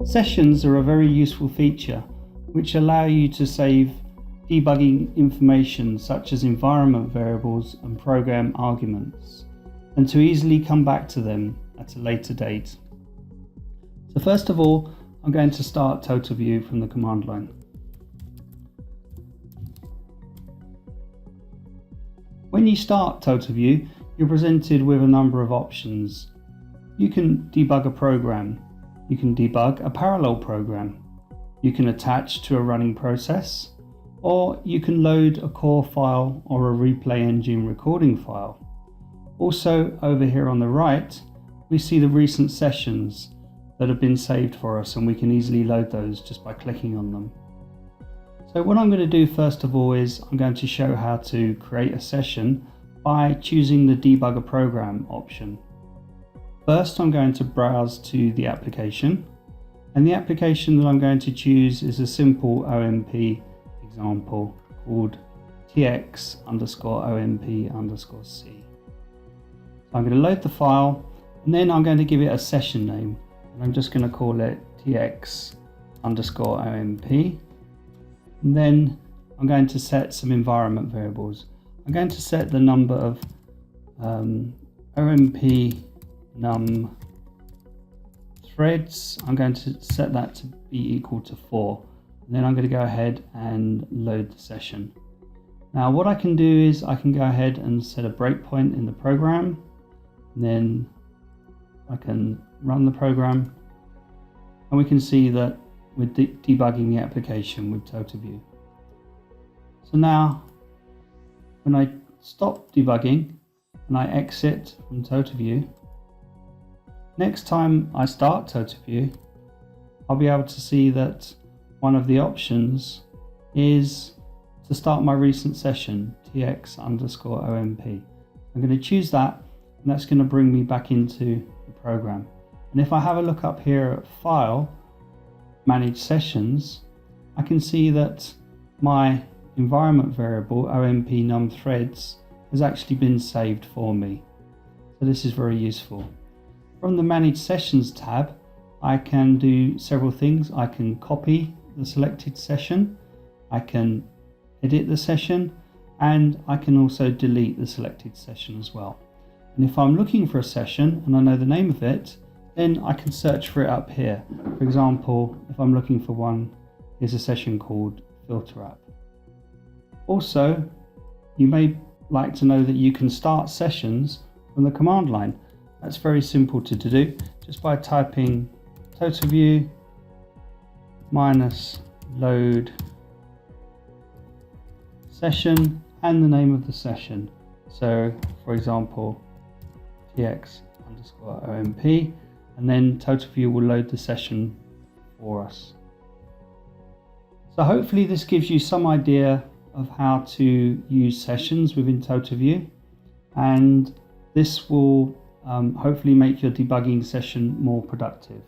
Sessions are a very useful feature which allow you to save debugging information such as environment variables and program arguments, and to easily come back to them at a later date. So first of all, I'm going to start TotalView from the command line. When you start TotalView, you're presented with a number of options. You can debug a program, you can debug a parallel program, you can attach to a running process, or you can load a core file or a replay engine recording file. Also, over here on the right, we see the recent sessions that have been saved for us, and we can easily load those just by clicking on them. So what I'm going to do first of all is I'm going to show how to create a session by choosing the debug a program option. First, I'm going to browse to the application, and the application that I'm going to choose is a simple OMP example called tx_omp_c. So I'm going to load the file, and then I'm going to give it a session name, and I'm just going to call it tx_omp. And then I'm going to set some environment variables. I'm going to set the number of OMP num threads. I'm going to set that to be equal to 4. And then I'm going to go ahead and load the session. Now what I can do is I can go ahead and set a breakpoint in the program. And then I can run the program. And we can see that we're debugging the application with TotalView. So now when I stop debugging and I exit from TotalView, next time I start TotalView, I'll be able to see that one of the options is to start my recent session, tx_omp. I'm going to choose that, and that's going to bring me back into the program. And if I have a look up here at File, Manage Sessions, I can see that my environment variable, OMP num threads, has actually been saved for me. So this is very useful. From the Manage Sessions tab, I can do several things. I can copy the selected session, I can edit the session, and I can also delete the selected session as well. And if I'm looking for a session and I know the name of it, then I can search for it up here. For example, if I'm looking for one, here's a session called Filter App. Also, you may like to know that you can start sessions from the command line. That's very simple to do, just by typing TotalView -load session and the name of the session. So for example, tx_omp, and then TotalView will load the session for us. So hopefully this gives you some idea of how to use sessions within TotalView, and this will hopefully make your debugging session more productive.